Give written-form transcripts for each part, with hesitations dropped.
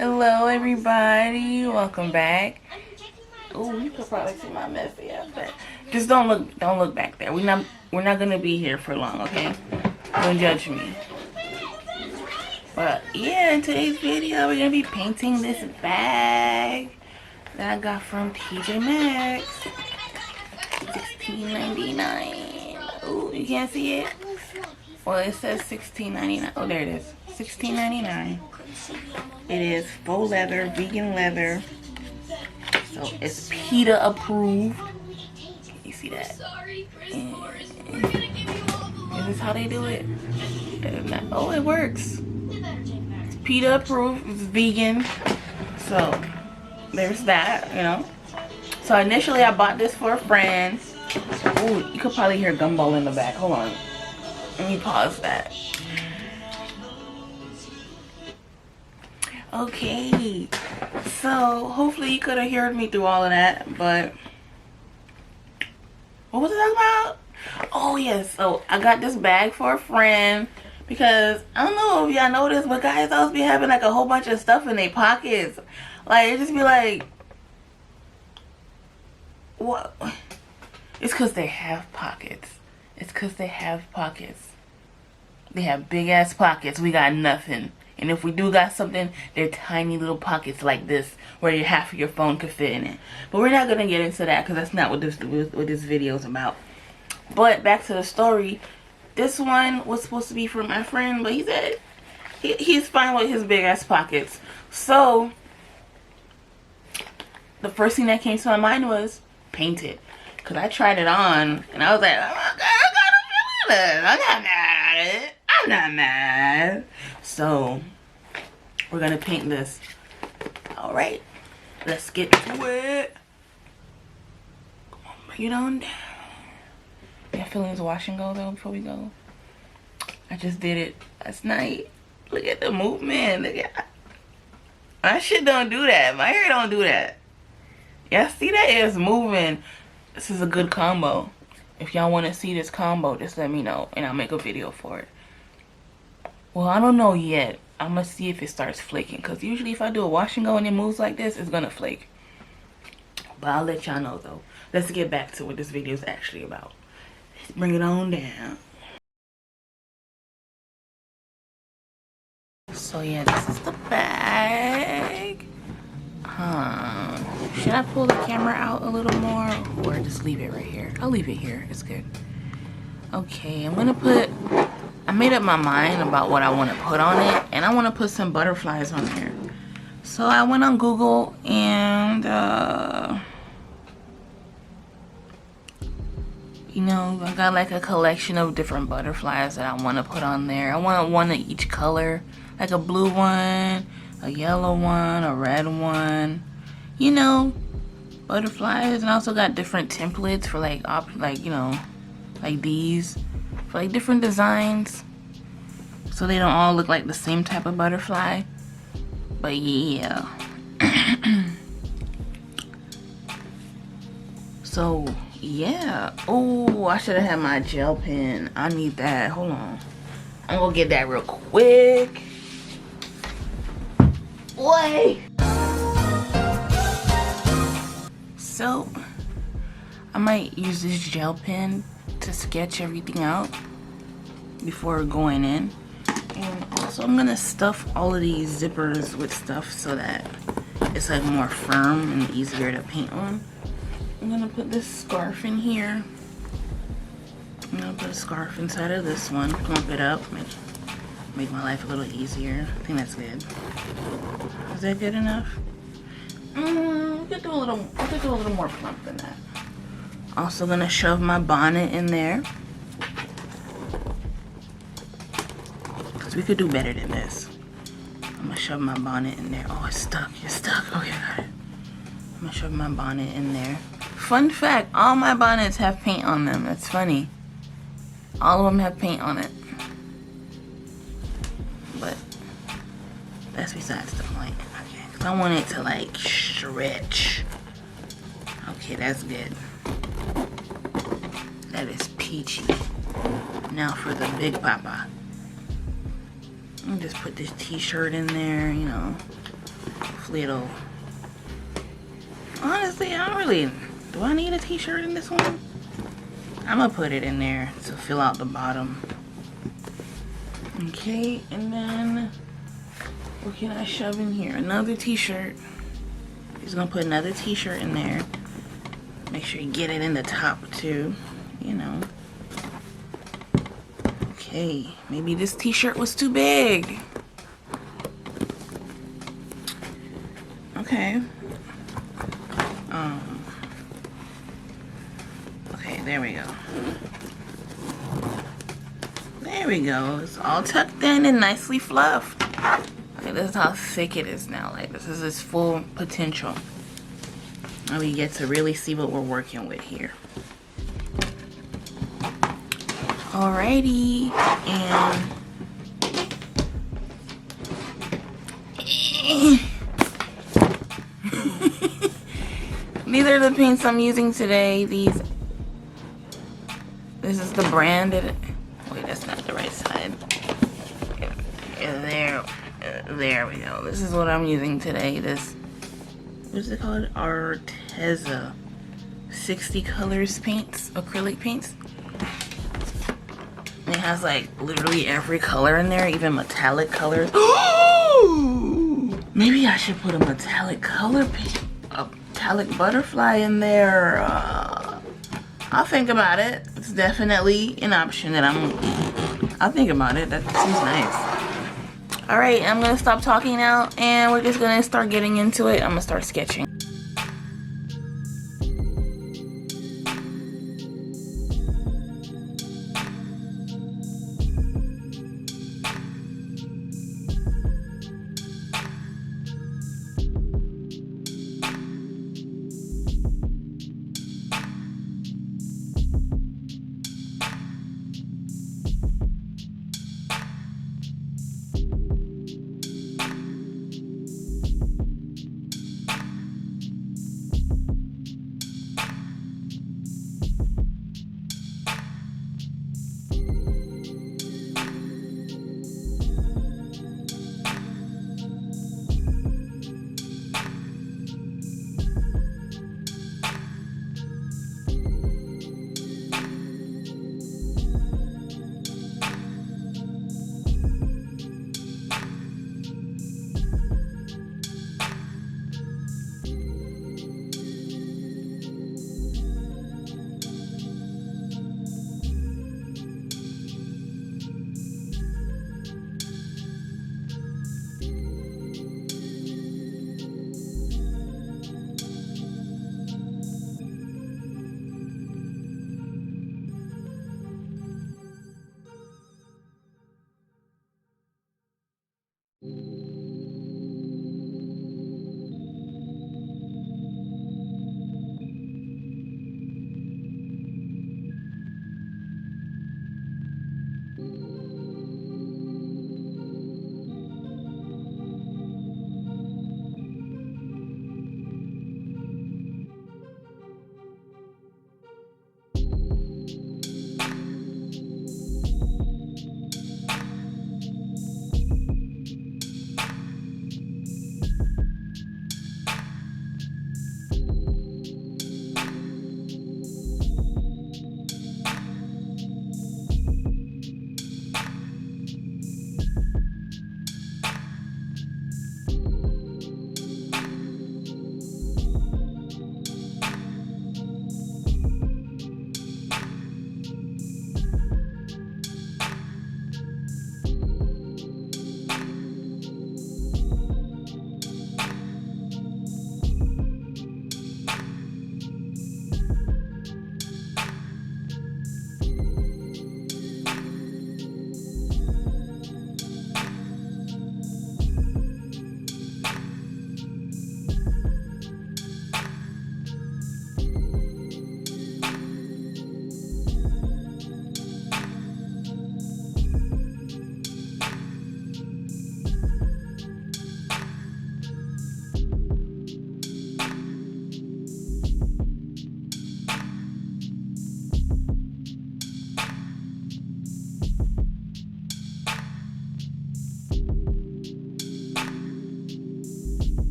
Hello everybody, welcome back. Oh, you could probably see my mess here, but just don't look back there. We're not gonna be here for long, okay? Don't judge me. But yeah, in today's video we're gonna be painting this bag that I got from TJ Maxx. $16.99. Oh, you can't see it? Well, it says $16.99. Oh, there it is. $16.99. It is faux leather, vegan leather. So it's PETA approved. Can you see that? And is this how they do it? Oh, it works. It's PETA approved. It's vegan. So there's that, you know. So initially I bought this for a friend. Oh, you could probably hear gumbo in the back. Hold on. Let me pause that. Okay, so hopefully you could have heard me through all of that, but what was I talking about? Oh yes, so I got this bag for a friend because I don't know if y'all noticed, but guys always be having like a whole bunch of stuff in their pockets. Like it just be like, what? It's because they have pockets. It's because they have pockets. They have big ass pockets. We got nothing. And if we do got something, they're tiny little pockets like this where half of your phone could fit in it. But we're not going to get into that because that's not what this video is about. But back to the story. This one was supposed to be for my friend, but he said he's fine with his big ass pockets. So the first thing that came to my mind was paint it. Because I tried it on and I was like, oh my God, I got a feeling. I'm not mad at it. I'm not mad. So we're gonna paint this. All right, let's get to it. Come on, bring it on down. Got feelings to wash and go though before we go. I just did it last night. Look at the movement. Look at my shit. Don't do that. My hair don't do that. Y'all see that? It's moving. This is a good combo. If y'all want to see this combo, just let me know and I'll make a video for it. Well, I don't know yet. I'm going to see if it starts flaking. Because usually if I do a wash and go and it moves like this, it's going to flake. But I'll let y'all know though. Let's get back to what this video is actually about. Let's bring it on down. So yeah, this is the bag. Should I pull the camera out a little more? Or just leave it right here? I'll leave it here. It's good. Okay, I made up my mind about what I want to put on it, and I want to put some butterflies on there. So I went on Google and you know, I got like a collection of different butterflies that I want to put on there. I want one of each color, like a blue one, a yellow one, a red one, you know, butterflies. And I also got different templates for like you know, like these, for like different designs, so they don't all look like the same type of butterfly. But yeah. So yeah. Oh, I should have had my gel pen. I need that. Hold on, I'm gonna get that real quick. Wait. So I might use this gel pen to sketch everything out before going in. And also I'm gonna stuff all of these zippers with stuff so that it's like more firm and easier to paint on. I'm gonna put this scarf in here. I'm gonna put a scarf inside of this one, plump it up, make my life a little easier. I think that's good. Is that good enough? We could do a little more plump than that. Also gonna shove my bonnet in there, because we could do better than this. I'm gonna shove my bonnet in there. Oh, it's stuck. It's stuck. Okay, got it. I'm gonna shove my bonnet in there. Fun fact, all my bonnets have paint on them. That's funny. All of them have paint on it. But that's besides the point. Okay, because I want it to like stretch. Okay, that's good. That is peachy. Now for the big papa. I'll just put this t-shirt in there, you know. Hopefully it'll... Honestly, I don't really... Do I need a t-shirt in this one? I'm gonna put it in there to fill out the bottom. Okay, and then what can I shove in here? Another t-shirt. Just gonna put another t-shirt in there. Make sure you get it in the top too, you know. Okay, maybe this t-shirt was too big. Okay. Okay, there we go. There we go. It's all tucked in and nicely fluffed. Okay, this is how thick it is now. Like, this is its full potential. And we get to really see what we're working with here. Alrighty, and these are the paints I'm using today. This is the branded. Wait, that's not the right side. There we go. This is what I'm using today. This, what's it called? ARTEZA 60 colors paints, acrylic paints. It has like literally every color in there, even metallic colors. Maybe I should put a metallic color paint, a metallic butterfly in there. I'll think about it. It's definitely an option that I'll think about it. That seems nice. All right, I'm gonna stop talking now and we're just gonna start getting into it. I'm gonna start sketching.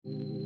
you.